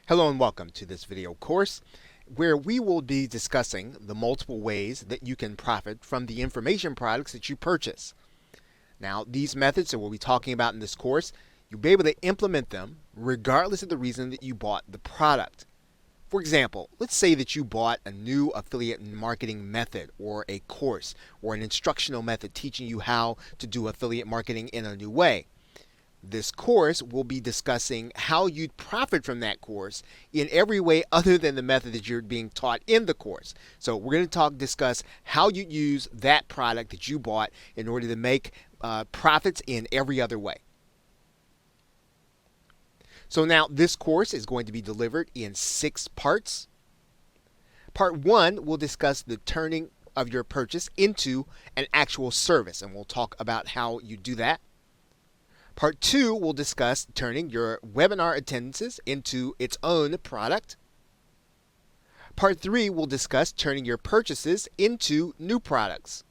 Hello and welcome to this video course where we will be discussing the multiple ways that you can profit from the information products that you purchase. Now, these methods that we'll be talking about in this course, you'll be able to implement them regardless of the reason that you bought the product. For example, let's say that you bought a new affiliate marketing method or a course or an instructional method teaching you how to do affiliate marketing in a new way. This course will be discussing how you'd profit from that course in every way other than the method that you're being taught in the course. So we're going to discuss how you use that product that you bought in order to make profits in every other way. So now this course is going to be delivered in 6 parts. Part 1 will discuss the turning of your purchase into an actual service, and we'll talk about how you do that. Part 2 will discuss turning your webinar attendances into its own product. Part 3 will discuss turning your purchases into new products.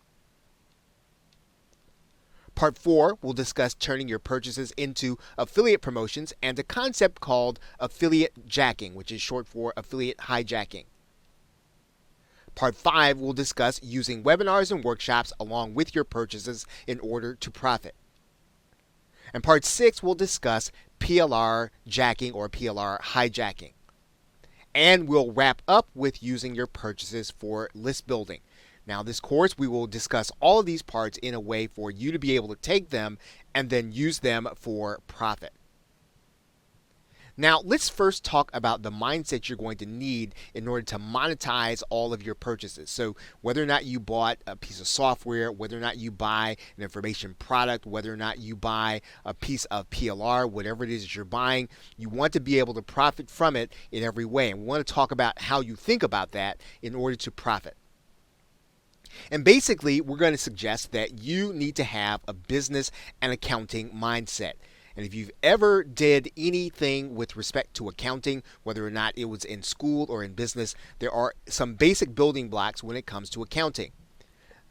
Part 4 will discuss turning your purchases into affiliate promotions and a concept called affiliate jacking, which is short for affiliate hijacking. Part 5 will discuss using webinars and workshops along with your purchases in order to profit. And Part 6 will discuss PLR jacking or PLR hijacking. And we'll wrap up with using your purchases for list building. Now, this course, we will discuss all of these parts in a way for you to be able to take them and then use them for profit. Now, let's first talk about the mindset you're going to need in order to monetize all of your purchases. So whether or not you bought a piece of software, whether or not you buy an information product, whether or not you buy a piece of PLR, whatever it is that you're buying, you want to be able to profit from it in every way. And we want to talk about how you think about that in order to profit. And basically, we're going to suggest that you need to have a business and accounting mindset. And if you've ever did anything with respect to accounting, whether or not it was in school or in business, there are some basic building blocks when it comes to accounting.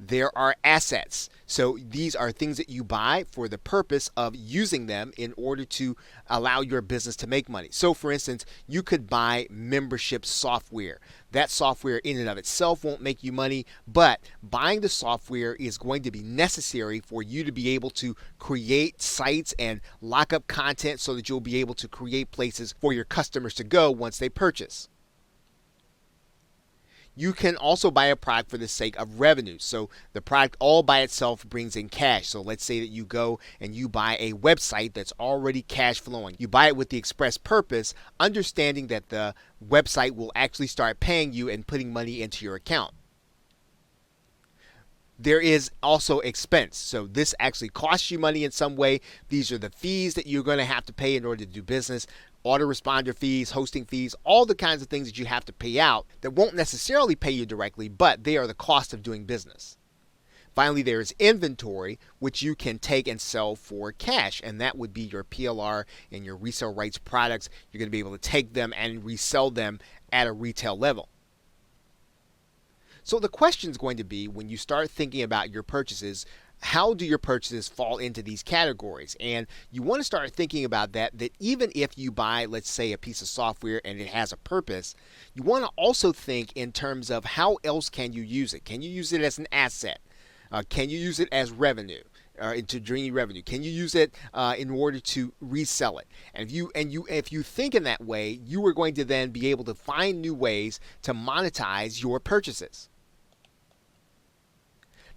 There are assets. So these are things that you buy for the purpose of using them in order to allow your business to make money. So for instance, you could buy membership software. That software in and of itself won't make you money, but buying the software is going to be necessary for you to be able to create sites and lock up content so that you'll be able to create places for your customers to go once they purchase. You can also buy a product for the sake of revenue. So the product all by itself brings in cash. So let's say that you go and you buy a website that's already cash flowing. You buy it with the express purpose, understanding that the website will actually start paying you and putting money into your account. There is also expense. So this actually costs you money in some way. These are the fees that you're going to have to pay in order to do business. Autoresponder fees, hosting fees, all the kinds of things that you have to pay out that won't necessarily pay you directly, but they are the cost of doing business. Finally, there is inventory, which you can take and sell for cash, and that would be your PLR and your resale rights products. You're going to be able to take them and resell them at a retail level. So the question is going to be, when you start thinking about your purchases, how do your purchases fall into these categories? And you want to start thinking about that even if you buy, let's say, a piece of software and it has a purpose, you want to also think in terms of how else can you use it? Can you use it as an asset? Can you use it as revenue? To generate revenue? Can you use it in order to resell it? And if you think in that way, you are going to then be able to find new ways to monetize your purchases.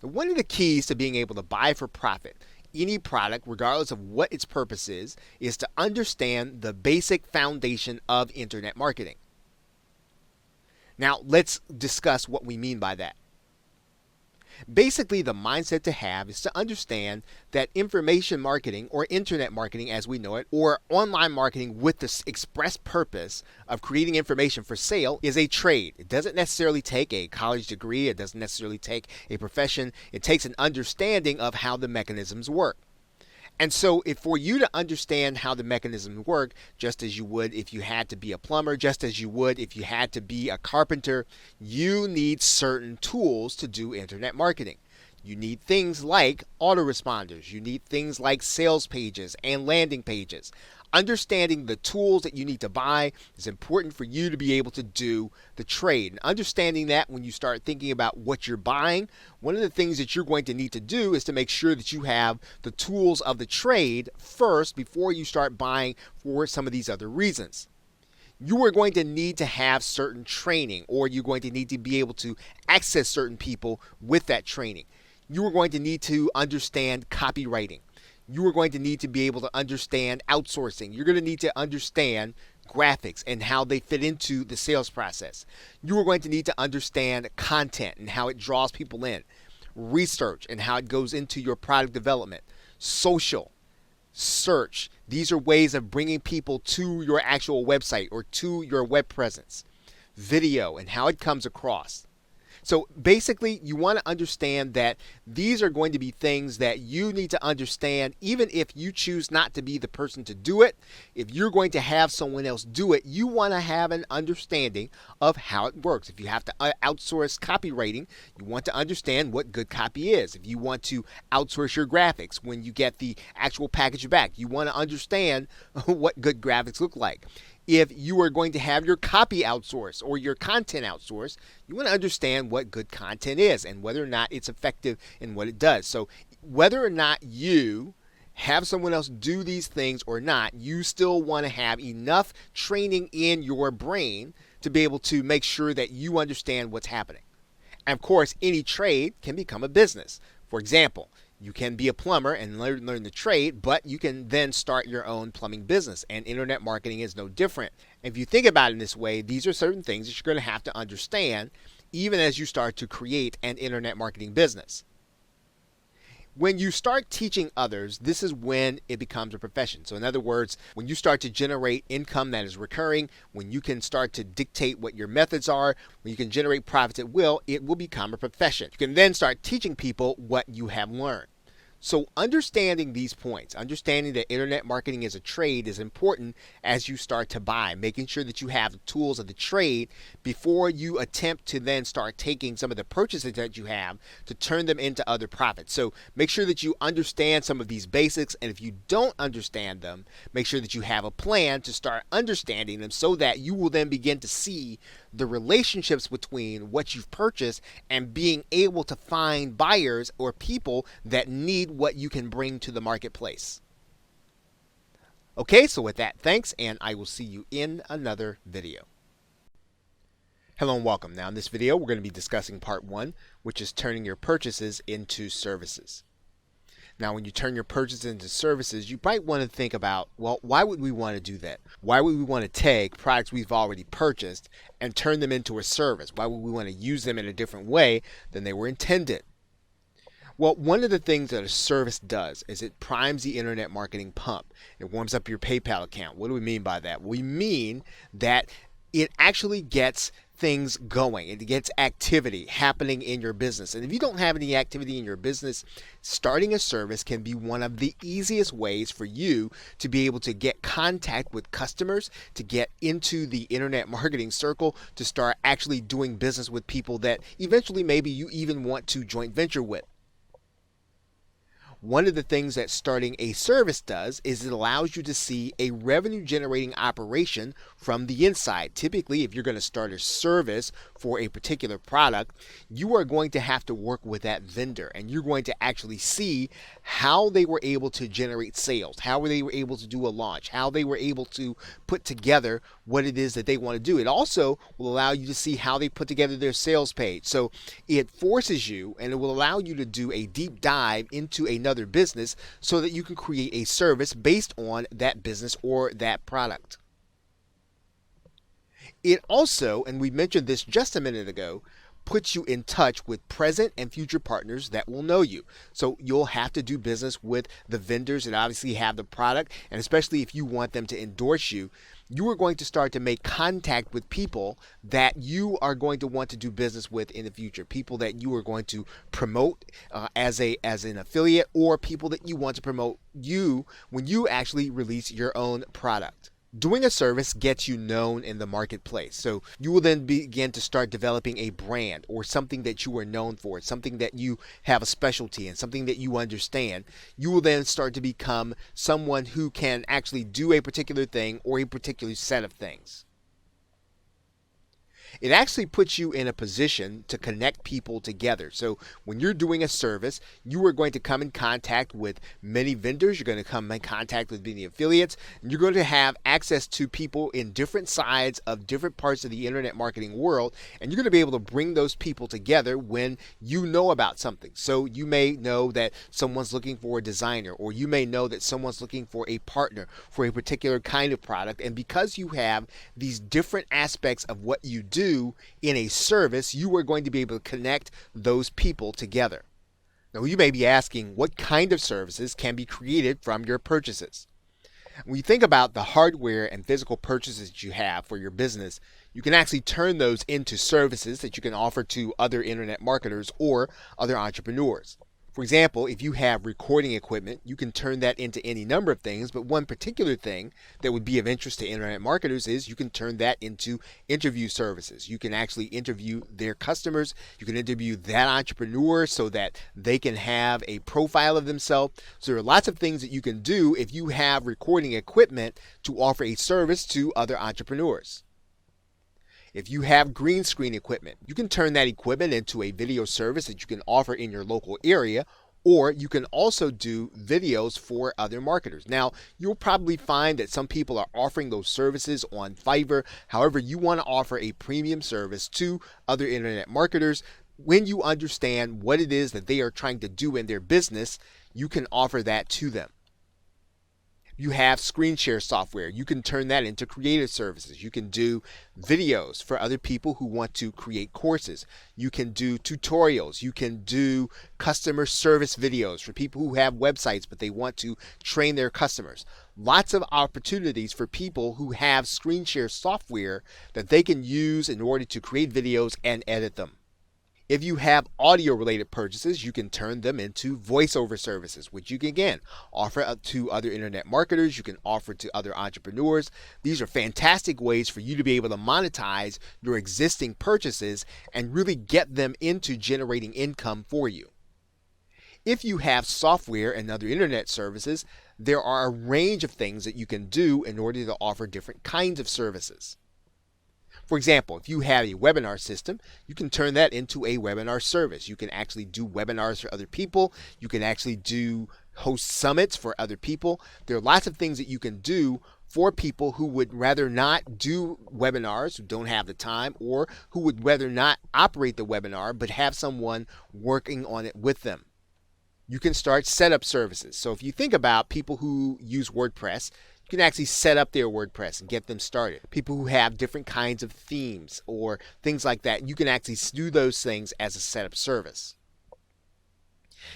Now, one of the keys to being able to buy for profit any product, regardless of what its purpose is to understand the basic foundation of internet marketing. Now, let's discuss what we mean by that. Basically, the mindset to have is to understand that information marketing or internet marketing as we know it, or online marketing with the express purpose of creating information for sale is a trade. It doesn't necessarily take a college degree. It doesn't necessarily take a profession. It takes an understanding of how the mechanisms work. And so for you to understand how the mechanisms work, just as you would if you had to be a plumber, just as you would if you had to be a carpenter, you need certain tools to do internet marketing. You need things like autoresponders. You need things like sales pages and landing pages. Understanding the tools that you need to buy is important for you to be able to do the trade. And understanding that when you start thinking about what you're buying, one of the things that you're going to need to do is to make sure that you have the tools of the trade first before you start buying for some of these other reasons. You are going to need to have certain training, or you're going to need to be able to access certain people with that training. You are going to need to understand copywriting. You are going to need to be able to understand outsourcing. You're going to need to understand graphics and how they fit into the sales process. You are going to need to understand content and how it draws people in, research and how it goes into your product development, social, search. These are ways of bringing people to your actual website or to your web presence, video and how it comes across. So basically, you want to understand that these are going to be things that you need to understand, even if you choose not to be the person to do it. If you're going to have someone else do it, you want to have an understanding of how it works. If you have to outsource copywriting, you want to understand what good copy is. If you want to outsource your graphics when you get the actual package back, you want to understand what good graphics look like. If you are going to have your copy outsourced or your content outsourced, you want to understand what good content is and whether or not it's effective in what it does. So whether or not you have someone else do these things or not, you still want to have enough training in your brain to be able to make sure that you understand what's happening. And of course, any trade can become a business. For example, you can be a plumber and learn the trade, but you can then start your own plumbing business, and internet marketing is no different. If you think about it in this way, these are certain things that you're going to have to understand even as you start to create an internet marketing business. When you start teaching others, this is when it becomes a profession. So in other words, when you start to generate income that is recurring, when you can start to dictate what your methods are, when you can generate profits at will, it will become a profession. You can then start teaching people what you have learned. So understanding these points, understanding that internet marketing is a trade is important as you start to buy, making sure that you have the tools of the trade before you attempt to then start taking some of the purchases that you have to turn them into other profits. So make sure that you understand some of these basics, and if you don't understand them, make sure that you have a plan to start understanding them so that you will then begin to see the relationships between what you've purchased and being able to find buyers or people that need what you can bring to the marketplace. Okay, so with that, thanks, and I will see you in another video. Hello and welcome. Now in this video, we're going to be discussing part 1, which is turning your purchases into services. Now, when you turn your purchases into services, you might want to think about, well, why would we want to do that? Why would we want to take products we've already purchased and turn them into a service? Why would we want to use them in a different way than they were intended? Well, one of the things that a service does is it primes the internet marketing pump. It warms up your PayPal account. What do we mean by that? We mean that it actually gets things going. It gets activity happening in your business. And if you don't have any activity in your business, starting a service can be one of the easiest ways for you to be able to get contact with customers, to get into the internet marketing circle, to start actually doing business with people that eventually maybe you even want to joint venture with. One of the things that starting a service does is it allows you to see a revenue generating operation from the inside. Typically, if you're going to start a service for a particular product, you are going to have to work with that vendor, and you're going to actually see how they were able to generate sales, how they were able to do a launch, how they were able to put together what it is that they want to do. It also will allow you to see how they put together their sales page. So it forces you, and it will allow you to do a deep dive into another business so that you can create a service based on that business or that product. It also, and we mentioned this just a minute ago, puts you in touch with present and future partners that will know you. So you'll have to do business with the vendors that obviously have the product, and especially if you want them to endorse you, you are going to start to make contact with people that you are going to want to do business with in the future, people that you are going to promote as an affiliate, or people that you want to promote you when you actually release your own product. Doing a service gets you known in the marketplace. So you will then begin to start developing a brand or something that you are known for, something that you have a specialty in, something that you understand. You will then start to become someone who can actually do a particular thing or a particular set of things. It actually puts you in a position to connect people together. So when you're doing a service, you are going to come in contact with many vendors, you're going to come in contact with many affiliates, and you're going to have access to people in different sides of different parts of the internet marketing world, and you're going to be able to bring those people together when you know about something. So you may know that someone's looking for a designer, or you may know that someone's looking for a partner for a particular kind of product, and because you have these different aspects of what you do in a service, you are going to be able to connect those people together. Now, you may be asking, what kind of services can be created from your purchases? When you think about the hardware and physical purchases that you have for your business, you can actually turn those into services that you can offer to other internet marketers or other entrepreneurs. For example, if you have recording equipment, you can turn that into any number of things, but one particular thing that would be of interest to internet marketers is you can turn that into interview services. You can actually interview their customers. You can interview that entrepreneur so that they can have a profile of themselves. So there are lots of things that you can do if you have recording equipment to offer a service to other entrepreneurs. If you have green screen equipment, you can turn that equipment into a video service that you can offer in your local area, or you can also do videos for other marketers. Now, you'll probably find that some people are offering those services on Fiverr. However, you want to offer a premium service to other internet marketers. When you understand what it is that they are trying to do in their business, you can offer that to them. You have screen share software. You can turn that into creative services. You can do videos for other people who want to create courses. You can do tutorials. You can do customer service videos for people who have websites but they want to train their customers. Lots of opportunities for people who have screen share software that they can use in order to create videos and edit them. If you have audio related purchases, you can turn them into voiceover services, which you can again offer to other internet marketers. You can offer to other entrepreneurs. These are fantastic ways for you to be able to monetize your existing purchases and really get them into generating income for you. If you have software and other internet services, there are a range of things that you can do in order to offer different kinds of services. For example, if you have a webinar system, you can turn that into a webinar service. You can actually do webinars for other people. You can actually host summits for other people. There are lots of things that you can do for people who would rather not do webinars, who don't have the time, or who would rather not operate the webinar but have someone working on it with them. You can start setup services. So if you think about people who use WordPress, you can actually set up their WordPress and get them started. People who have different kinds of themes or things like that, you can actually do those things as a setup service.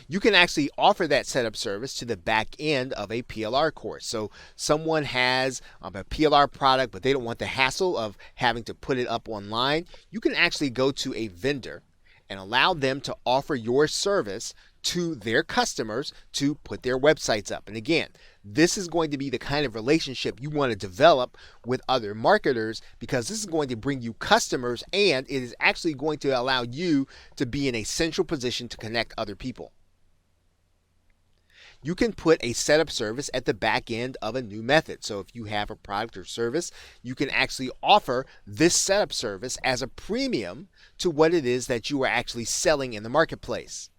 You can actually offer that setup service to the back end of a PLR course. So someone has a PLR product, but they don't want the hassle of having to put it up online. You can actually go to a vendor and allow them to offer your service to their customers to put their websites up. And again, this is going to be the kind of relationship you want to develop with other marketers, because this is going to bring you customers and it is actually going to allow you to be in a central position to connect other people. You can put a setup service at the back end of a new method. So if you have a product or service, you can actually offer this setup service as a premium to what it is that you are actually selling in the marketplace.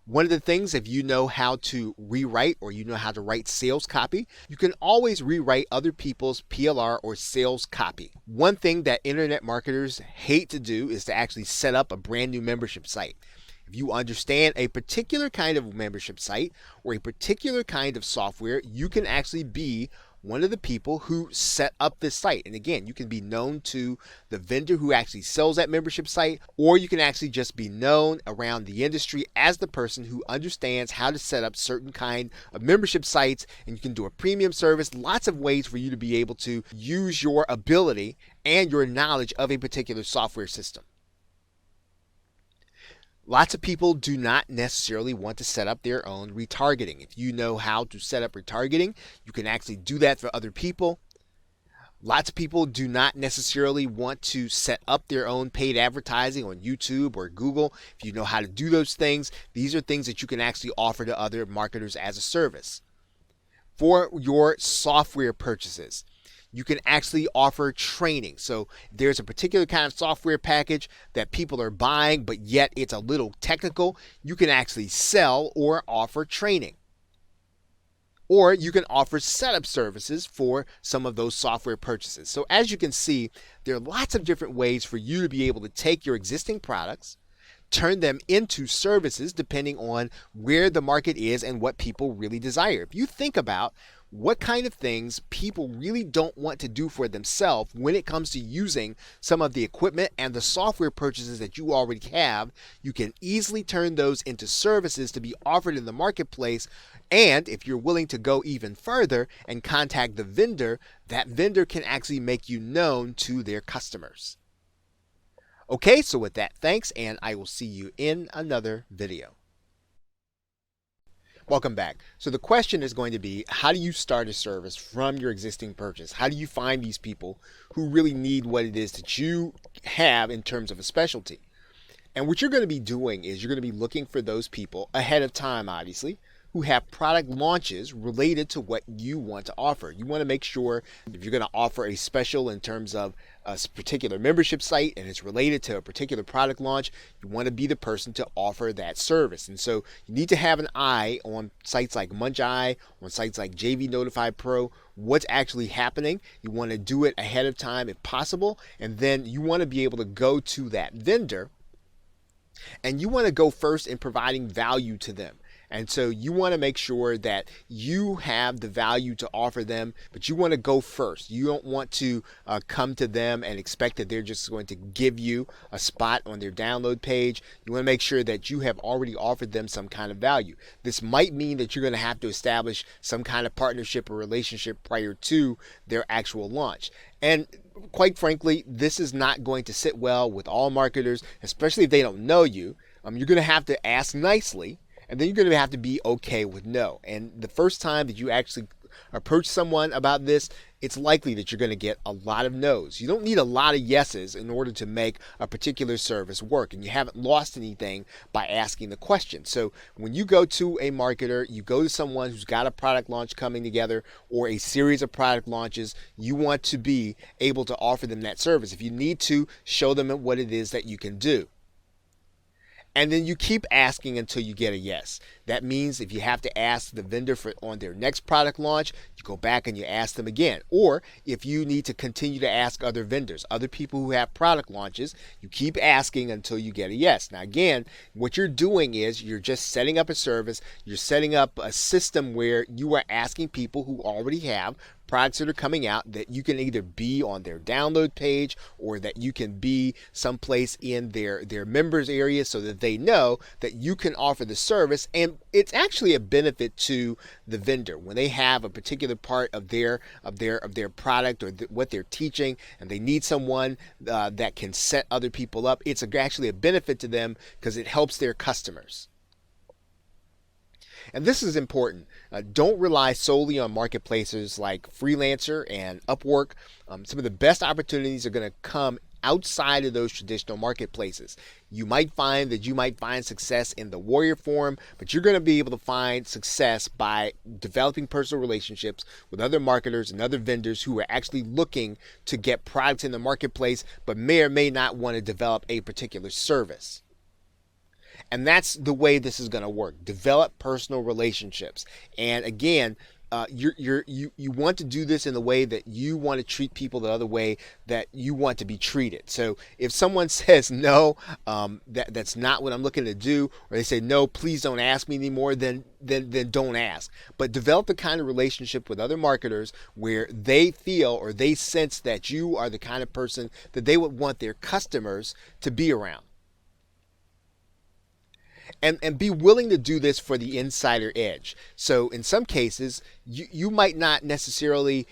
One of the things, if you know how to rewrite or you know how to write sales copy, you can always rewrite other people's PLR or sales copy. One thing that internet marketers hate to do is to actually set up a brand new membership site. If you understand a particular kind of membership site or a particular kind of software, you can actually be one of the people who set up this site. And again, you can be known to the vendor who actually sells that membership site, or you can actually just be known around the industry as the person who understands how to set up certain kind of membership sites, and you can do a premium service. Lots of ways for you to be able to use your ability and your knowledge of a particular software system. Lots of people do not necessarily want to set up their own retargeting. If you know how to set up retargeting, you can actually do that for other people. Lots of people do not necessarily want to set up their own paid advertising on YouTube or Google. If you know how to do those things, these are things that you can actually offer to other marketers as a service. For your software purchases, you can actually offer training. So there's a particular kind of software package that people are buying, but yet it's a little technical. You can actually sell or offer training. Or you can offer setup services for some of those software purchases. So as you can see, there are lots of different ways for you to be able to take your existing products, turn them into services depending on where the market is and what people really desire. If you think about what kind of things people really don't want to do for themselves when it comes to using some of the equipment and the software purchases that you already have, you can easily turn those into services to be offered in the marketplace. And if you're willing to go even further and contact the vendor, that vendor can actually make you known to their customers. Okay, so with that, thanks, and I will see you in another video. Welcome back. So the question is going to be, how do you start a service from your existing purchase? How do you find these people who really need what it is that you have in terms of a specialty? And what you're going to be doing is you're going to be looking for those people ahead of time, obviously, who have product launches related to what you want to offer. You want to make sure if you're going to offer a special in terms of a particular membership site and it's related to a particular product launch, you want to be the person to offer that service. And so you need to have an eye on sites like MunchEye, on sites like JV Notify Pro, what's actually happening. You want to do it ahead of time if possible, and then you want to be able to go to that vendor and you want to go first in providing value to them. And so you want to make sure that you have the value to offer them, but you want to go first. You don't want to come to them and expect that they're just going to give you a spot on their download page. You want to make sure that you have already offered them some kind of value. This might mean that you're going to have to establish some kind of partnership or relationship prior to their actual launch. And quite frankly, this is not going to sit well with all marketers, especially if they don't know you. You're going to have to ask nicely. And then you're going to have to be okay with no. And the first time that you actually approach someone about this, it's likely that you're going to get a lot of no's. You don't need a lot of yeses in order to make a particular service work. And you haven't lost anything by asking the question. So when you go to a marketer, you go to someone who's got a product launch coming together or a series of product launches, you want to be able to offer them that service. If you need to, show them what it is that you can do. And then you keep asking until you get a yes. That means if you have to ask the vendor for on their next product launch, you go back and you ask them again. Or if you need to continue to ask other vendors, other people who have product launches, you keep asking until you get a yes. Now again, what you're doing is you're just setting up a service, you're setting up a system where you are asking people who already have products that are coming out that you can either be on their download page or that you can be someplace in their members area so that they know that you can offer the service. And it's actually a benefit to the vendor when they have a particular part of their product or what they're teaching and they need someone that can set other people up. It's actually a benefit to them because it helps their customers. And this is important. Don't rely solely on marketplaces like Freelancer and Upwork. Some of the best opportunities are going to come outside of those traditional marketplaces. You might find success in the warrior form, but you're going to be able to find success by developing personal relationships with other marketers and other vendors who are actually looking to get products in the marketplace, but may or may not want to develop a particular service. And that's the way this is going to work. Develop personal relationships. And again, you want to do this in the way that you want to treat people the other way that you want to be treated. So if someone says no, that's not what I'm looking to do, or they say no, please don't ask me anymore, then don't ask. But develop the kind of relationship with other marketers where they feel or they sense that you are the kind of person that they would want their customers to be around. And be willing to do this for the insider edge. So in some cases, you might not necessarily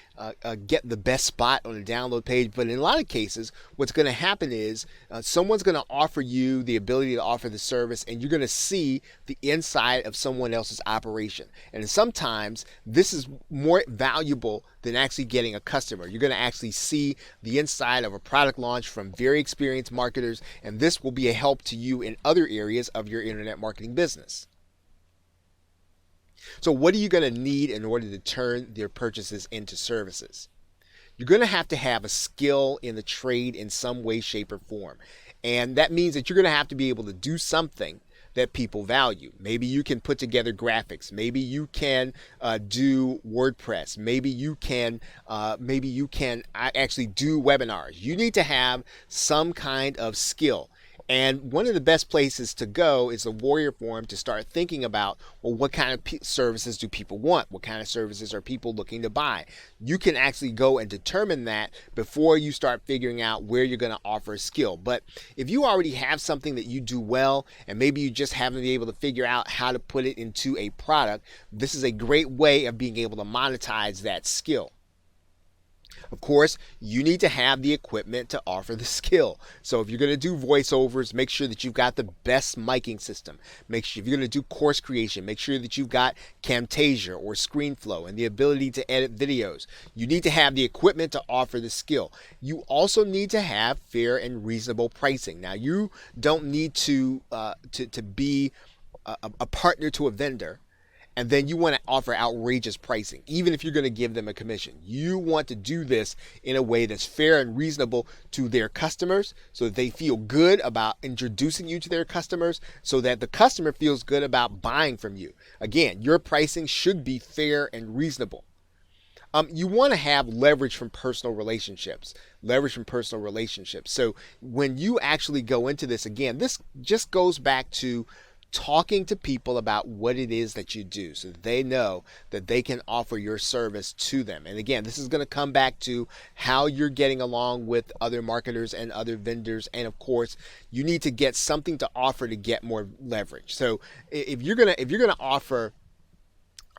get the best spot on the download page. But in a lot of cases, what's going to happen is someone's going to offer you the ability to offer the service, and you're going to see the inside of someone else's operation. And sometimes this is more valuable than actually getting a customer. You're going to actually see the inside of a product launch from very experienced marketers, and this will be a help to you in other areas of your internet marketing business. So what are you going to need in order to turn their purchases into services? You're going to have a skill in the trade in some way, shape, or form. And that means that you're going to have to be able to do something that people value. Maybe you can put together graphics. Maybe you can do WordPress. Maybe you can actually do webinars. You need to have some kind of skill. And one of the best places to go is the Warrior Forum to start thinking about, well, what kind of services do people want? What kind of services are people looking to buy? You can actually go and determine that before you start figuring out where you're going to offer a skill. But if you already have something that you do well, and maybe you just haven't been able to figure out how to put it into a product, this is a great way of being able to monetize that skill. Of course, you need to have the equipment to offer the skill. So if you're going to do voiceovers, make sure that you've got the best miking system. Make sure if you're going to do course creation, make sure that you've got Camtasia or ScreenFlow and the ability to edit videos. You need to have the equipment to offer the skill. You also need to have fair and reasonable pricing. Now, you don't need to be a partner to a vendor, and then you want to offer outrageous pricing, even if you're going to give them a commission. You want to do this in a way that's fair and reasonable to their customers, so that they feel good about introducing you to their customers, so that the customer feels good about buying from you. Again, your pricing should be fair and reasonable. You want to have leverage from personal relationships. So when you actually go into this, again, this just goes back to talking to people about what it is that you do, so that they know that they can offer your service to them. And again, this is going to come back to how you're getting along with other marketers and other vendors. And of course, you need to get something to offer to get more leverage. So if you're gonna offer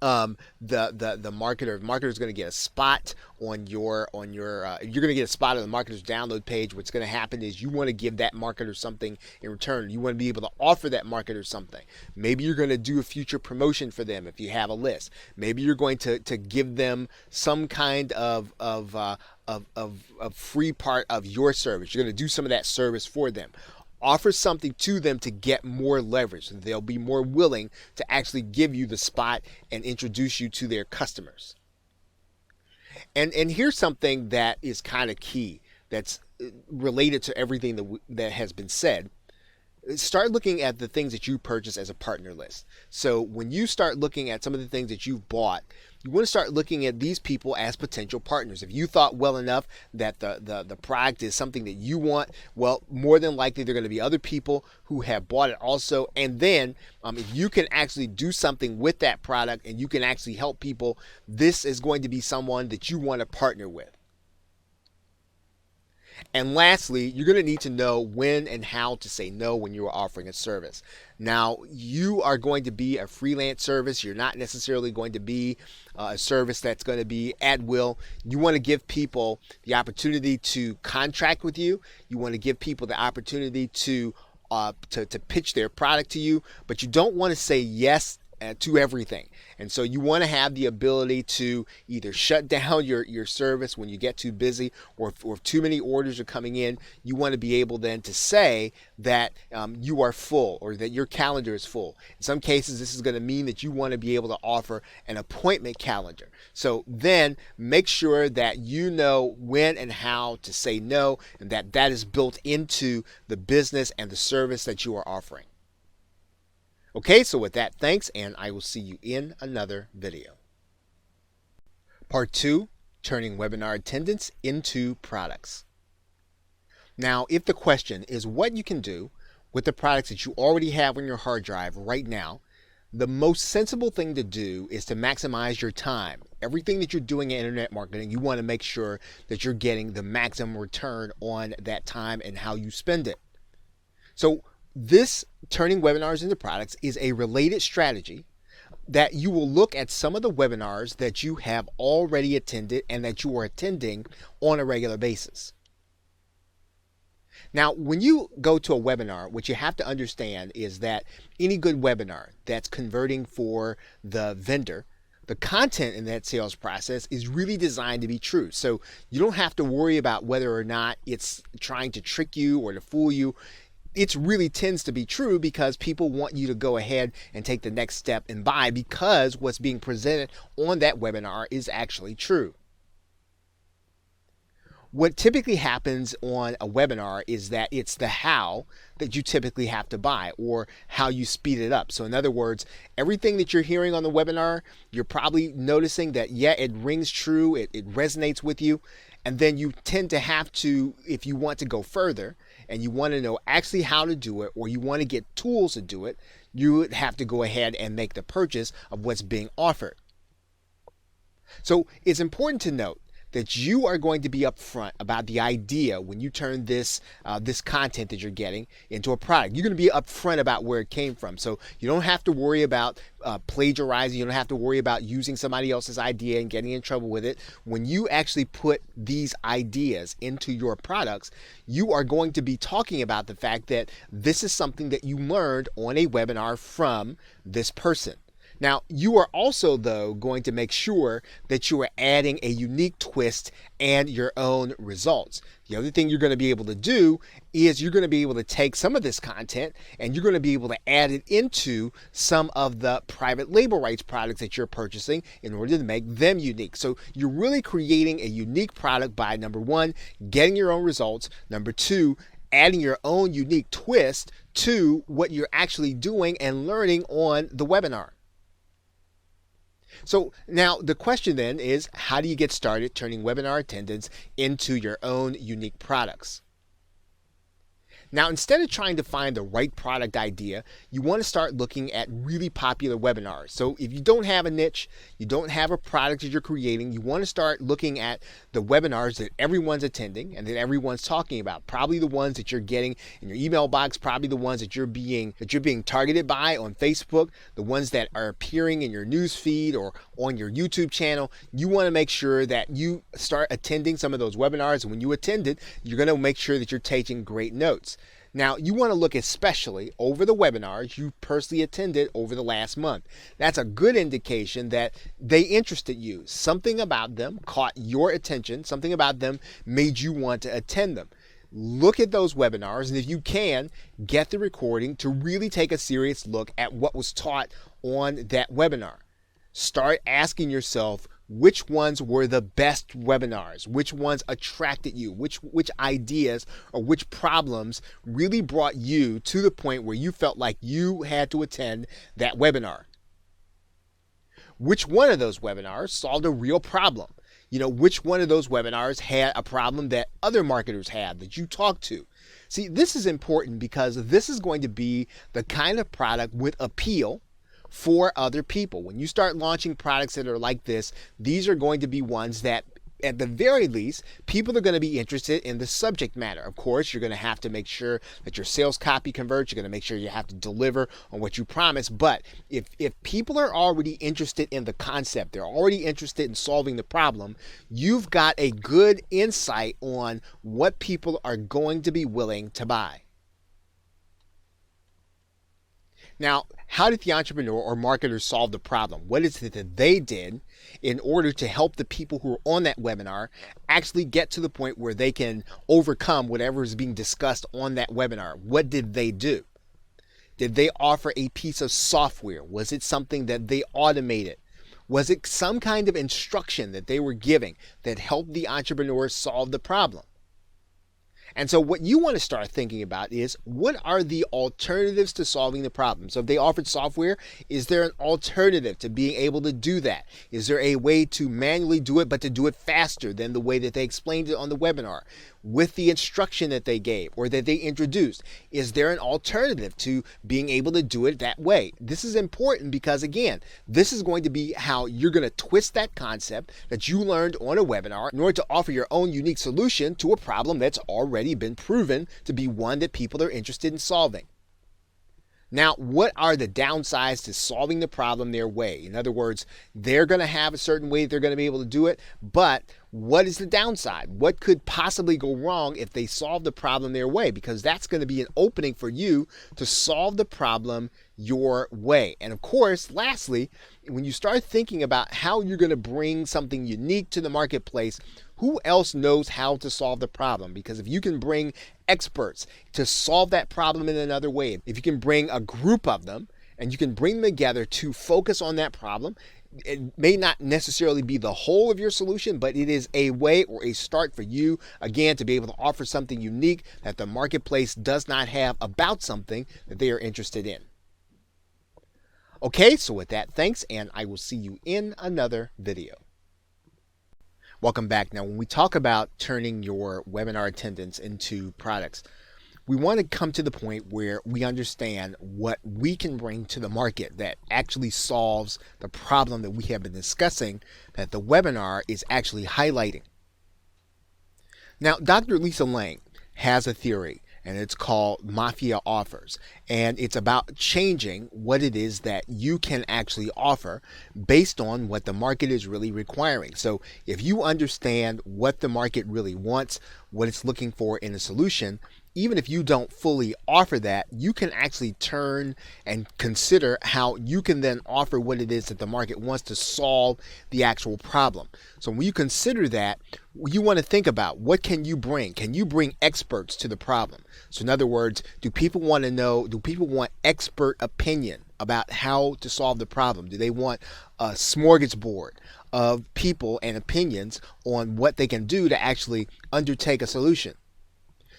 the marketer is going to get a spot on your you're going to get a spot on the marketer's download page. What's going to happen is you want to give that marketer something in return. You want to be able to offer that marketer something. Maybe you're going to do a future promotion for them if you have a list. Maybe you're going to give them some kind of free part of your service. You're going to do some of that service for them. Offer something to them to get more leverage. So they'll be more willing to actually give you the spot and introduce you to their customers. And here's something that is kind of key that's related to everything that has been said. Start looking at the things that you purchase as a partner list. So when you start looking at some of the things that you've bought, you want to start looking at these people as potential partners. If you thought well enough that the product is something that you want, well, more than likely there are going to be other people who have bought it also. And then if you can actually do something with that product and you can actually help people, this is going to be someone that you want to partner with. And lastly, you're going to need to know when and how to say no when you are offering a service. Now, you are going to be a freelance service. You're not necessarily going to be a service that's going to be at will. You want to give people the opportunity to contract with you. You want to give people the opportunity to pitch their product to you, but you don't want to say yes to everything. And so you want to have the ability to either shut down your service when you get too busy, or if too many orders are coming in, you want to be able then to say that you are full, or that your calendar is full. In some cases, this is going to mean that you want to be able to offer an appointment calendar. So then make sure that you know when and how to say no, and that is built into the business and the service that you are offering. Okay, so with that, thanks, and I will see you in another video. Part 2, turning webinar attendance into products. Now, if the question is what you can do with the products that you already have on your hard drive right now, the most sensible thing to do is to maximize your time. Everything that you're doing in internet marketing, you want to make sure that you're getting the maximum return on that time and how you spend it. So this turning webinars into products is a related strategy, that you will look at some of the webinars that you have already attended and that you are attending on a regular basis. Now, when you go to a webinar, what you have to understand is that any good webinar that's converting for the vendor, the content in that sales process is really designed to be true. So you don't have to worry about whether or not it's trying to trick you or to fool you. It really tends to be true because people want you to go ahead and take the next step and buy because what's being presented on that webinar is actually true. What typically happens on a webinar is that it's the how that you typically have to buy or how you speed it up. So in other words, everything that you're hearing on the webinar, you're probably noticing that, yeah, it rings true, it resonates with you. And then you tend to have to, if you want to go further and you want to know actually how to do it or you want to get tools to do it, you would have to go ahead and make the purchase of what's being offered. So it's important to note that you are going to be upfront about the idea when you turn this content that you're getting into a product. You're going to be upfront about where it came from. So you don't have to worry about plagiarizing. You don't have to worry about using somebody else's idea and getting in trouble with it. When you actually put these ideas into your products, you are going to be talking about the fact that this is something that you learned on a webinar from this person. Now, you are also, though, going to make sure that you are adding a unique twist and your own results. The other thing you're going to be able to do is you're going to be able to take some of this content and you're going to be able to add it into some of the private label rights products that you're purchasing in order to make them unique. So you're really creating a unique product by, number one, getting your own results, number two, adding your own unique twist to what you're actually doing and learning on the webinar. So now the question then is, how do you get started turning webinar attendance into your own unique products? Now, instead of trying to find the right product idea, you want to start looking at really popular webinars. So if you don't have a niche, you don't have a product that you're creating, you want to start looking at the webinars that everyone's attending and that everyone's talking about. Probably the ones that you're getting in your email box, probably the ones that you're being targeted by on Facebook, the ones that are appearing in your news feed or on your YouTube channel. You want to make sure that you start attending some of those webinars, and when you attend it, you're going to make sure that you're taking great notes. Now, you want to look especially over the webinars you personally attended over the last month. That's a good indication that they interested you. Something about them caught your attention. Something about them made you want to attend them. Look at those webinars, and if you can, get the recording to really take a serious look at what was taught on that webinar. Start asking yourself, which ones were the best webinars? Which ones attracted you? Which ideas or which problems really brought you to the point where you felt like you had to attend that webinar? Which one of those webinars solved a real problem? Which one of those webinars had a problem that other marketers had that you talked to? See, this is important because this is going to be the kind of product with appeal for other people. When you start launching products that are like this, these are going to be ones that, at the very least, people are going to be interested in the subject matter. Of course, you're going to have to make sure that your sales copy converts. You're going to make sure you have to deliver on what you promise. But if people are already interested in the concept, they're already interested in solving the problem, you've got a good insight on what people are going to be willing to buy. Now, how did the entrepreneur or marketer solve the problem? What is it that they did in order to help the people who are on that webinar actually get to the point where they can overcome whatever is being discussed on that webinar? What did they do? Did they offer a piece of software? Was it something that they automated? Was it some kind of instruction that they were giving that helped the entrepreneur solve the problem? And so what you want to start thinking about is, what are the alternatives to solving the problem? So if they offered software, is there an alternative to being able to do that? Is there a way to manually do it, but to do it faster than the way that they explained it on the webinar? With the instruction that they gave or that they introduced, is there an alternative to being able to do it that way? This is important because, again, this is going to be how you're going to twist that concept that you learned on a webinar in order to offer your own unique solution to a problem that's already been proven to be one that people are interested in solving. Now, what are the downsides to solving the problem their way? In other words, they're going to have a certain way they're going to be able to do it, but what is the downside? What could possibly go wrong if they solve the problem their way? Because that's going to be an opening for you to solve the problem your way. And of course, lastly, when you start thinking about how you're going to bring something unique to the marketplace, who else knows how to solve the problem? Because if you can bring experts to solve that problem in another way, if you can bring a group of them and you can bring them together to focus on that problem, it may not necessarily be the whole of your solution, but it is a way or a start for you, again, to be able to offer something unique that the marketplace does not have about something that they are interested in. Okay, so with that, thanks, and I will see you in another video. Welcome back. Now, when we talk about turning your webinar attendance into products, we want to come to the point where we understand what we can bring to the market that actually solves the problem that we have been discussing, that the webinar is actually highlighting. Now, Dr. Lisa Lang has a theory, and it's called Mafia Offers, and it's about changing what it is that you can actually offer based on what the market is really requiring. So if you understand what the market really wants, what it's looking for in a solution, even if you don't fully offer that, you can actually turn and consider how you can then offer what it is that the market wants to solve the actual problem. So when you consider that, you want to think about, what can you bring? Can you bring experts to the problem? So in other words, do people want expert opinion about how to solve the problem? Do they want a smorgasbord of people and opinions on what they can do to actually undertake a solution?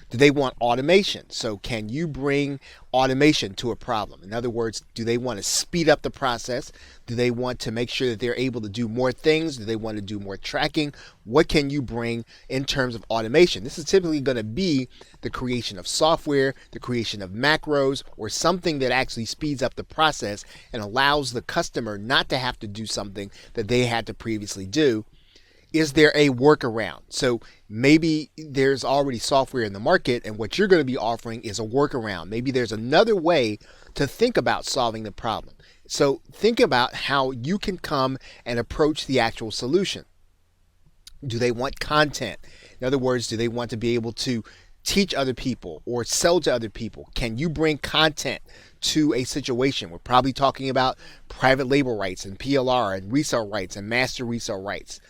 Do they want automation? So can you bring automation to a problem? In other words, do they want to speed up the process? Do they want to make sure that they're able to do more things? Do they want to do more tracking? What can you bring in terms of automation? This is typically going to be the creation of software, the creation of macros, or something that actually speeds up the process and allows the customer not to have to do something that they had to previously do. Is there a workaround? So maybe there's already software in the market, and what you're going to be offering is a workaround. Maybe there's another way to think about solving the problem. So think about how you can come and approach the actual solution. Do they want content? In other words, do they want to be able to teach other people or sell to other people? Can you bring content to a situation? We're probably talking about private label rights and PLR and resale rights and master resale rights.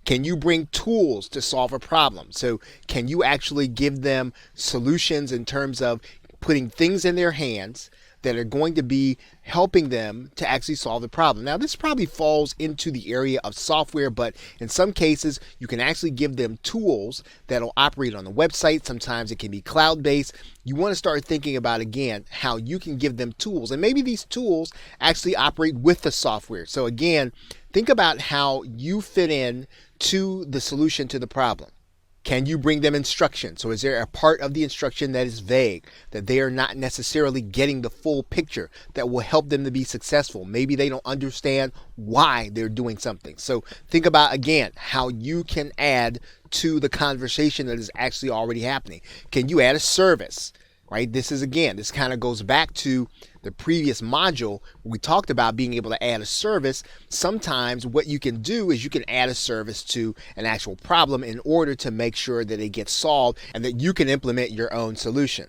Can you bring tools to solve a problem? So can you actually give them solutions in terms of putting things in their hands that are going to be helping them to actually solve the problem? Now, this probably falls into the area of software, but in some cases, you can actually give them tools that'll operate on the website. Sometimes it can be cloud-based. You want to start thinking about, again, how you can give them tools. And maybe these tools actually operate with the software. So again, think about how you fit in to the solution to the problem. Can you bring them instruction? So is there a part of the instruction that is vague, that they are not necessarily getting the full picture that will help them to be successful? Maybe they don't understand why they're doing something. So think about, again, how you can add to the conversation that is actually already happening. Can you add a service? Right? This kind of goes back to the previous module where we talked about being able to add a service. Sometimes what you can do is you can add a service to an actual problem in order to make sure that it gets solved and that you can implement your own solution.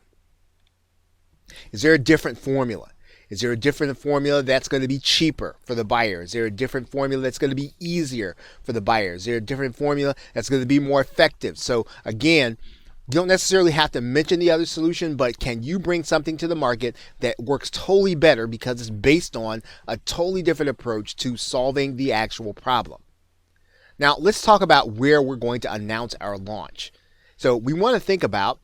Is there a different formula? Is there a different formula that's going to be cheaper for the buyer? Is there a different formula that's going to be easier for the buyer? Is there a different formula that's going to be more effective? So again, you don't necessarily have to mention the other solution, but can you bring something to the market that works totally better because it's based on a totally different approach to solving the actual problem? Now, let's talk about where we're going to announce our launch. So we want to think about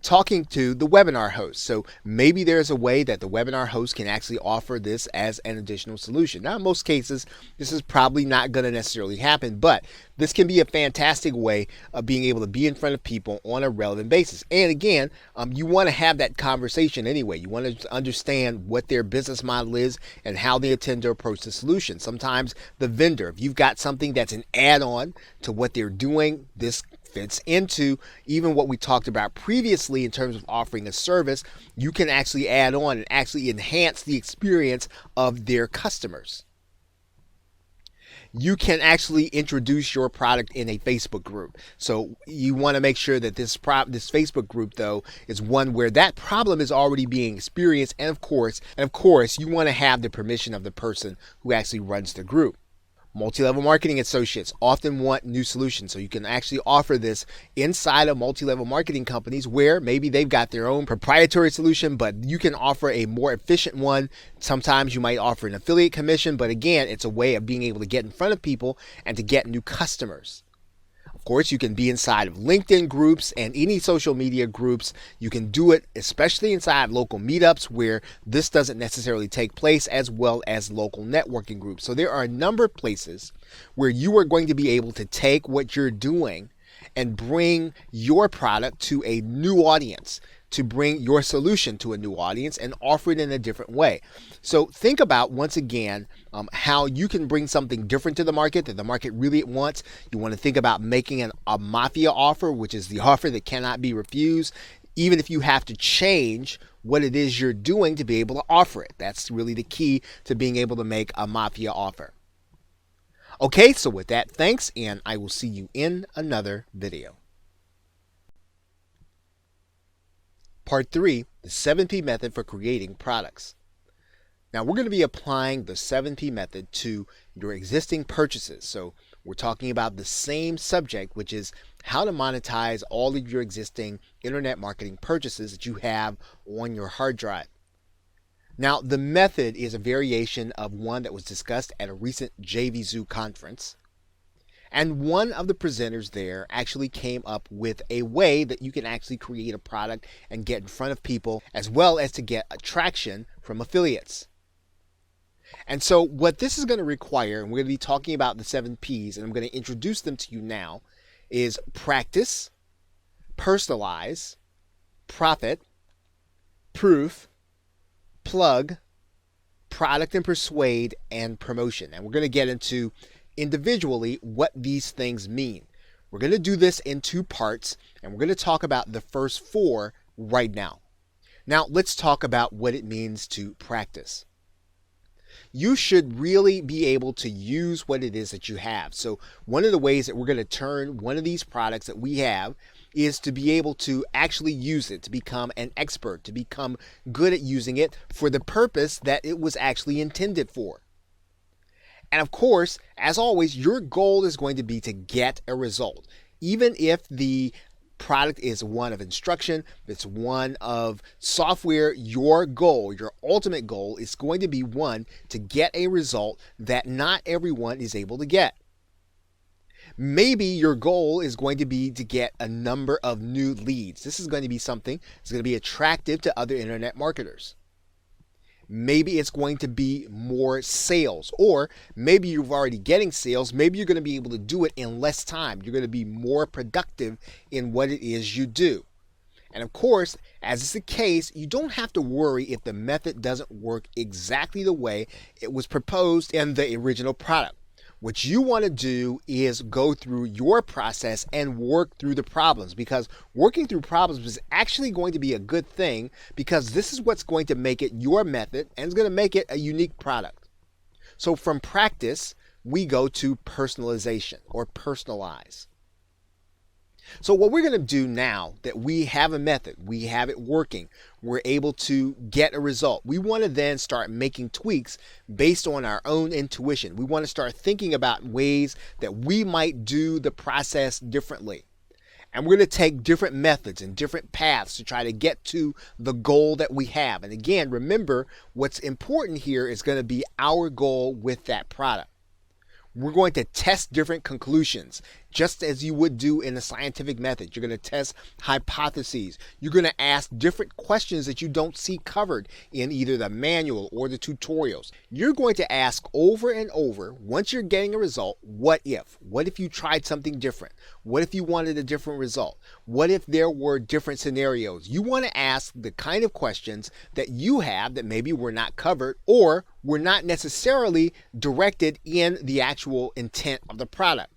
talking to the webinar host. So maybe there's a way that the webinar host can actually offer this as an additional solution. Now, in most cases, this is probably not going to necessarily happen, but this can be a fantastic way of being able to be in front of people on a relevant basis. And again, you want to have that conversation anyway. You want to understand what their business model is and how they intend to approach the solution. Sometimes the vendor, if you've got something that's an add-on to what they're doing, this fits into even what we talked about previously in terms of offering a service. You can actually add on and actually enhance the experience of their customers. You can actually introduce your product in a Facebook group. So you want to make sure that this Facebook group, though, is one where that problem is already being experienced, and of course, you want to have the permission of the person who actually runs the group. Multi-level marketing associates often want new solutions, so you can actually offer this inside of multi-level marketing companies where maybe they've got their own proprietary solution, but you can offer a more efficient one. Sometimes you might offer an affiliate commission, but again, it's a way of being able to get in front of people and to get new customers. Of course, you can be inside of LinkedIn groups and any social media groups. You can do it especially inside local meetups where this doesn't necessarily take place, as well as local networking groups. So there are a number of places where you are going to be able to take what you're doing and bring your product to a new audience, to bring your solution to a new audience and offer it in a different way. So think about, once again, how you can bring something different to the market that the market really wants. You want to think about making a mafia offer, which is the offer that cannot be refused, even if you have to change what it is you're doing to be able to offer it. That's really the key to being able to make a mafia offer. Okay, so with that, thanks, and I will see you in another video. Part 3, the 7P method for creating products. Now we're going to be applying the 7P method to your existing purchases. So we're talking about the same subject, which is how to monetize all of your existing internet marketing purchases that you have on your hard drive. Now the method is a variation of one that was discussed at a recent JVZoo conference. And one of the presenters there actually came up with a way that you can actually create a product and get in front of people, as well as to get attraction from affiliates. And so what this is going to require, and we're going to be talking about the 7 Ps, and I'm going to introduce them to you now, is practice, personalize, profit, proof, plug, product and persuade, and promotion. And we're going to get into individually what these things mean. We're going to do this in 2 parts, and we're going to talk about the first 4 right now. Now let's talk about what it means to practice. You should really be able to use what it is that you have. So one of the ways that we're going to turn one of these products that we have is to be able to actually use it, to become an expert, to become good at using it for the purpose that it was actually intended for. And of course, as always, your goal is going to be to get a result. Even if the product is one of instruction, if it's one of software, your goal, your ultimate goal is going to be one to get a result that not everyone is able to get. Maybe your goal is going to be to get a number of new leads. This is going to be something that's going to be attractive to other internet marketers. Maybe it's going to be more sales, or maybe you're already getting sales. Maybe you're going to be able to do it in less time. You're going to be more productive in what it is you do. And of course, as is the case, you don't have to worry if the method doesn't work exactly the way it was proposed in the original product. What you want to do is go through your process and work through the problems, because working through problems is actually going to be a good thing, because this is what's going to make it your method and it's going to make it a unique product. So from practice, we go to personalization or personalize. So what we're going to do now that we have a method, we have it working, we're able to get a result. We want to then start making tweaks based on our own intuition. We want to start thinking about ways that we might do the process differently. And we're going to take different methods and different paths to try to get to the goal that we have. And again, remember, what's important here is going to be our goal with that product. We're going to test different conclusions, just as you would do in a scientific method. You're going to test hypotheses. You're going to ask different questions that you don't see covered in either the manual or the tutorials. You're going to ask over and over, once you're getting a result, what if? What if you tried something different? What if you wanted a different result? What if there were different scenarios? You want to ask the kind of questions that you have that maybe were not covered or were not necessarily directed in the actual intent of the product.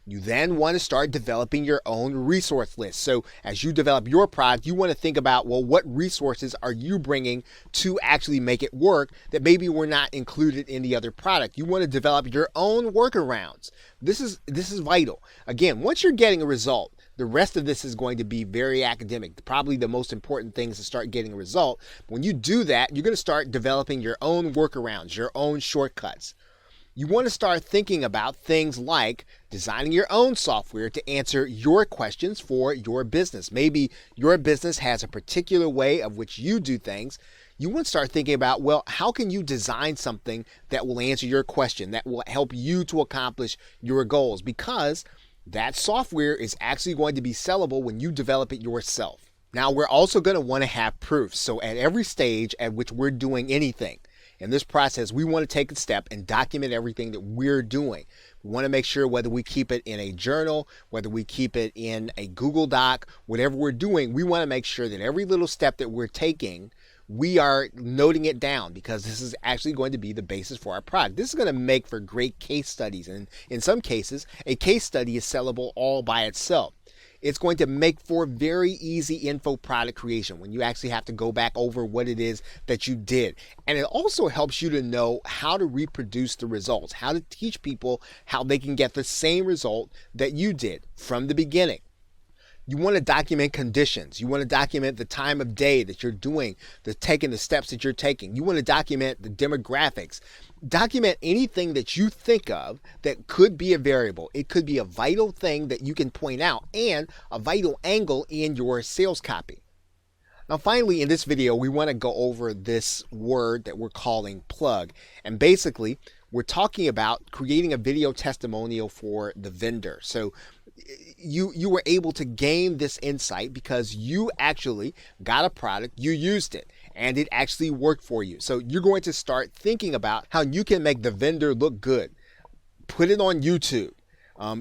You then want to start developing your own resource list. So as you develop your product, you want to think about, well, what resources are you bringing to actually make it work that maybe were not included in the other product? You want to develop your own workarounds. This is vital. Again, once you're getting a result, the rest of this is going to be very academic. Probably the most important thing is to start getting a result. When you do that, you're going to start developing your own workarounds, your own shortcuts. You want to start thinking about things like designing your own software to answer your questions for your business. Maybe your business has a particular way of which you do things. You want to start thinking about, well, how can you design something that will answer your question, that will help you to accomplish your goals? Because that software is actually going to be sellable when you develop it yourself. Now, we're also going to want to have proof. So at every stage at which we're doing anything, in this process, we want to take a step and document everything that we're doing. We want to make sure whether we keep it in a journal, whether we keep it in a Google Doc, whatever we're doing, we want to make sure that every little step that we're taking, we are noting it down, because this is actually going to be the basis for our product. This is going to make for great case studies. And in some cases, a case study is sellable all by itself. It's going to make for very easy info product creation when you actually have to go back over what it is that you did. And it also helps you to know how to reproduce the results, how to teach people how they can get the same result that you did from the beginning. You want to document conditions. You want to document the time of day that you're doing, taking the steps that you're taking. You want to document the demographics. Document anything that you think of that could be a variable. It could be a vital thing that you can point out and a vital angle in your sales copy. Now, finally, in this video, we want to go over this word that we're calling plug. And basically, we're talking about creating a video testimonial for the vendor. So you were able to gain this insight because you actually got a product, you used it, and it actually worked for you. So you're going to start thinking about how you can make the vendor look good. Put it on YouTube.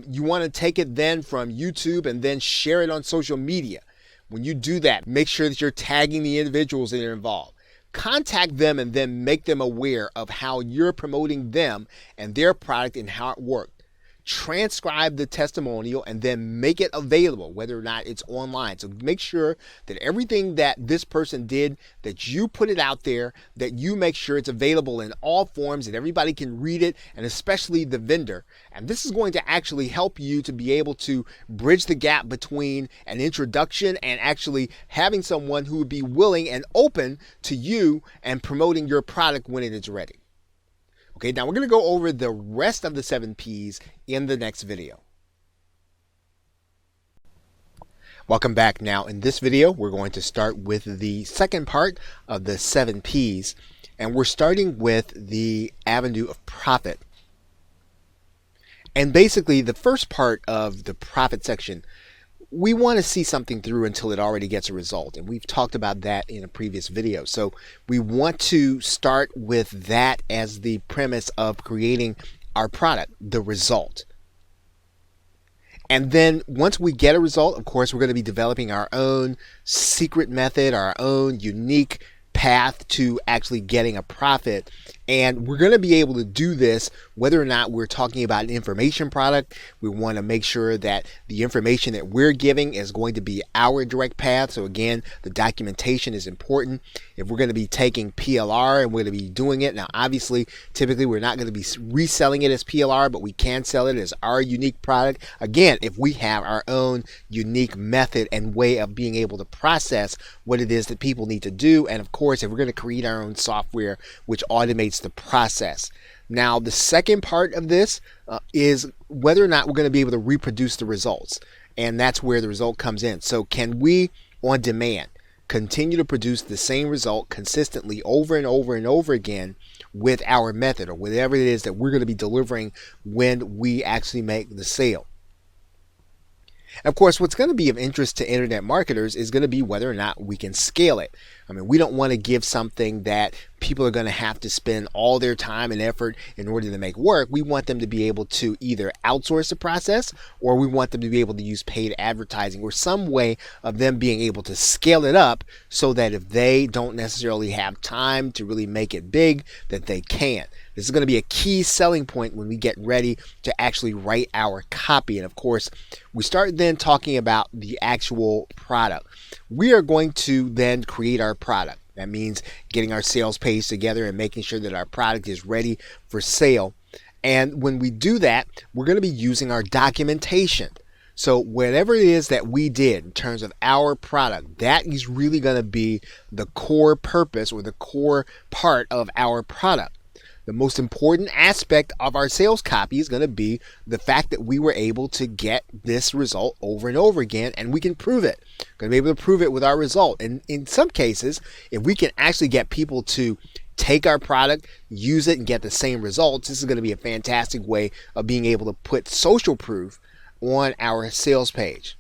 You want to take it then from YouTube and then share it on social media. When you do that, make sure that you're tagging the individuals that are involved. Contact them and then make them aware of how you're promoting them and their product and how it worked. Transcribe the testimonial and then make it available, whether or not it's online. So make sure that everything that this person did, that you put it out there, that you make sure it's available in all forms, that everybody can read it, and especially the vendor. And this is going to actually help you to be able to bridge the gap between an introduction and actually having someone who would be willing and open to you and promoting your product when it is ready. Okay, now we're going to go over the rest of the 7 P's in the next video. Welcome back. Now in this video, we're going to start with the second part of the 7 P's, and we're starting with the avenue of profit. And basically, the first part of the profit section, we want to see something through until it already gets a result. And we've talked about that in a previous video. So we want to start with that as the premise of creating our product, the result. And then once we get a result, of course, we're going to be developing our own secret method, our own unique path to actually getting a profit. And we're going to be able to do this whether or not we're talking about an information product. We want to make sure that the information that we're giving is going to be our direct path. So again, the documentation is important. If we're going to be taking PLR and we're going to be doing it, now obviously, typically we're not going to be reselling it as PLR, but we can sell it as our unique product. Again, if we have our own unique method and way of being able to process what it is that people need to do. And of course, if we're going to create our own software which automates the process. Now, the second part of this is whether or not we're going to be able to reproduce the results. And that's where the result comes in. So can we, on demand, continue to produce the same result consistently over and over and over again with our method or whatever it is that we're going to be delivering when we actually make the sale? And of course, what's going to be of interest to internet marketers is going to be whether or not we can scale it. I mean, we don't want to give something that people are going to have to spend all their time and effort in order to make work. We want them to be able to either outsource the process, or we want them to be able to use paid advertising or some way of them being able to scale it up so that if they don't necessarily have time to really make it big, that they can. This is going to be a key selling point when we get ready to actually write our copy. And of course, we start then talking about the actual product. We are going to then create our product. That means getting our sales page together and making sure that our product is ready for sale. And when we do that, we're going to be using our documentation. So whatever it is that we did in terms of our product, that is really going to be the core purpose or the core part of our product. The most important aspect of our sales copy is going to be the fact that we were able to get this result over and over again, and we can prove it. We're going to be able to prove it with our result. And in some cases, if we can actually get people to take our product, use it, and get the same results, this is going to be a fantastic way of being able to put social proof on our sales page.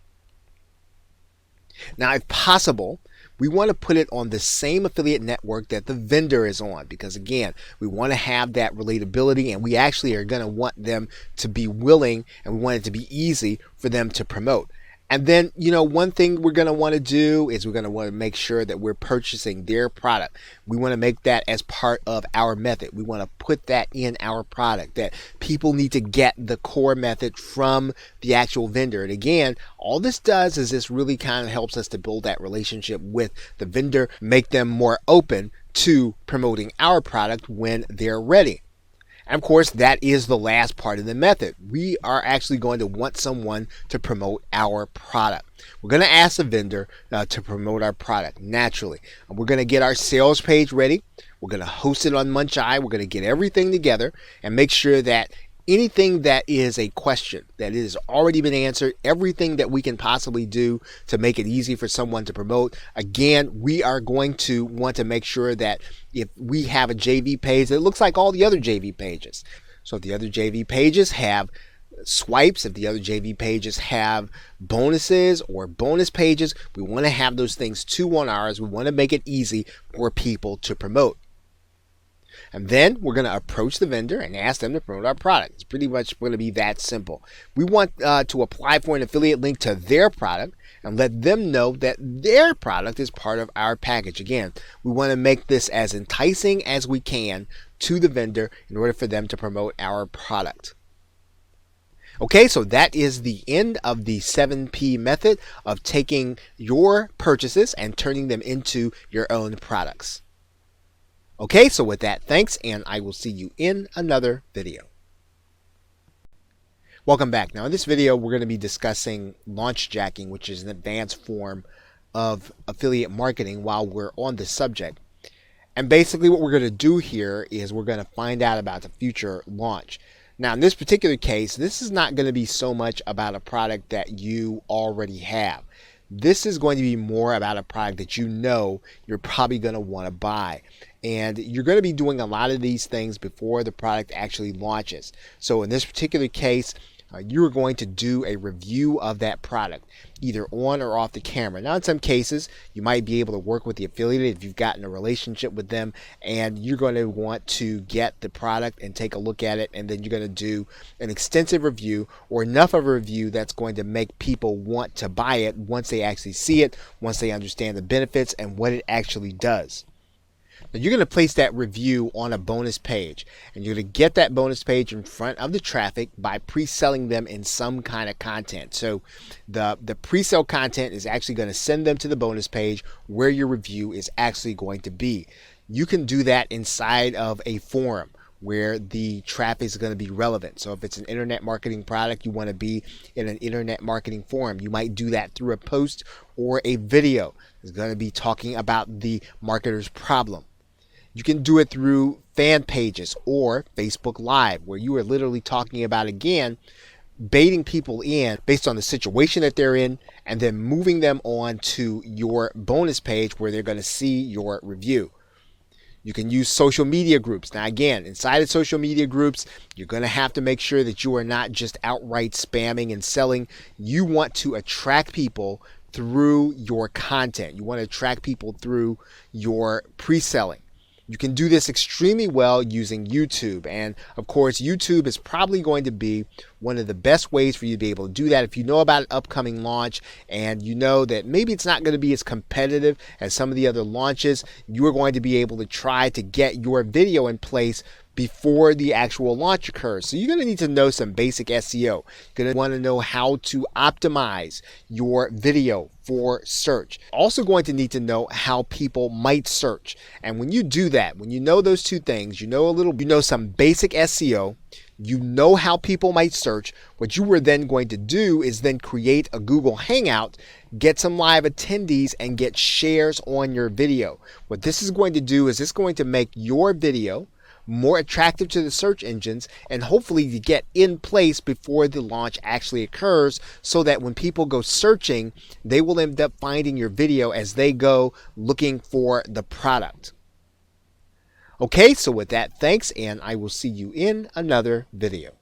Now, if possible, we want to put it on the same affiliate network that the vendor is on, because again, we want to have that relatability, and we actually are going to want them to be willing, and we want it to be easy for them to promote. And then, one thing we're going to want to do is we're going to want to make sure that we're purchasing their product. We want to make that as part of our method. We want to put that in our product, that people need to get the core method from the actual vendor. And again, all this does is this really kind of helps us to build that relationship with the vendor, make them more open to promoting our product when they're ready. And of course, that is the last part of the method. We are actually going to want someone to promote our product. We're going to ask the vendor to promote our product naturally. We're going to get our sales page ready. We're going to host it on Muncheye. We're going to get everything together and make sure that anything that is a question that has already been answered, everything that we can possibly do to make it easy for someone to promote. Again, we are going to want to make sure that if we have a JV page that looks like all the other JV pages. So if the other JV pages have swipes, if the other JV pages have bonuses or bonus pages, we want to have those things too on ours. We want to make it easy for people to promote. And then we're going to approach the vendor and ask them to promote our product. It's pretty much going to be that simple. We want to apply for an affiliate link to their product and let them know that their product is part of our package. Again, we want to make this as enticing as we can to the vendor in order for them to promote our product. Okay, so that is the end of the 7P method of taking your purchases and turning them into your own products. Okay, so with that, thanks, and I will see you in another video. Welcome back. Now in this video, we're going to be discussing launch jacking, which is an advanced form of affiliate marketing while we're on the subject. And basically what we're going to do here is we're going to find out about the future launch. Now in this particular case, this is not going to be so much about a product that you already have. This is going to be more about a product that you're probably going to want to buy. And you're going to be doing a lot of these things before the product actually launches. So in this particular case, you're going to do a review of that product, either on or off the camera. Now, in some cases, you might be able to work with the affiliate if you've gotten a relationship with them, and you're going to want to get the product and take a look at it, and then you're going to do an extensive review or enough of a review that's going to make people want to buy it once they actually see it, once they understand the benefits and what it actually does. Now you're going to place that review on a bonus page, and you're going to get that bonus page in front of the traffic by pre-selling them in some kind of content. So the pre-sale content is actually going to send them to the bonus page where your review is actually going to be. You can do that inside of a forum where the traffic is going to be relevant. So if it's an internet marketing product, you want to be in an internet marketing forum. You might do that through a post or a video. It's going to be talking about the marketer's problem. You can do it through fan pages or Facebook Live, where you are literally talking about, again, baiting people in based on the situation that they're in and then moving them on to your bonus page where they're going to see your review. You can use social media groups. Now, again, inside of social media groups, you're going to have to make sure that you are not just outright spamming and selling. You want to attract people through your content. You want to attract people through your pre-selling. You can do this extremely well using YouTube. And of course, YouTube is probably going to be one of the best ways for you to be able to do that. If you know about an upcoming launch and you know that maybe it's not going to be as competitive as some of the other launches, you are going to be able to try to get your video in place before the actual launch occurs. So you're going to need to know some basic SEO. You're going to want to know how to optimize your video for search. Also going to need to know how people might search. And when you do that, when you know those two things, you know some basic SEO, you know how people might search. What you were then going to do is then create a Google Hangout, get some live attendees, and get shares on your video. What this is going to do is it's going to make your video more attractive to the search engines, and hopefully to get in place before the launch actually occurs, so that when people go searching, they will end up finding your video as they go looking for the product. Okay, so with that, thanks, and I will see you in another video.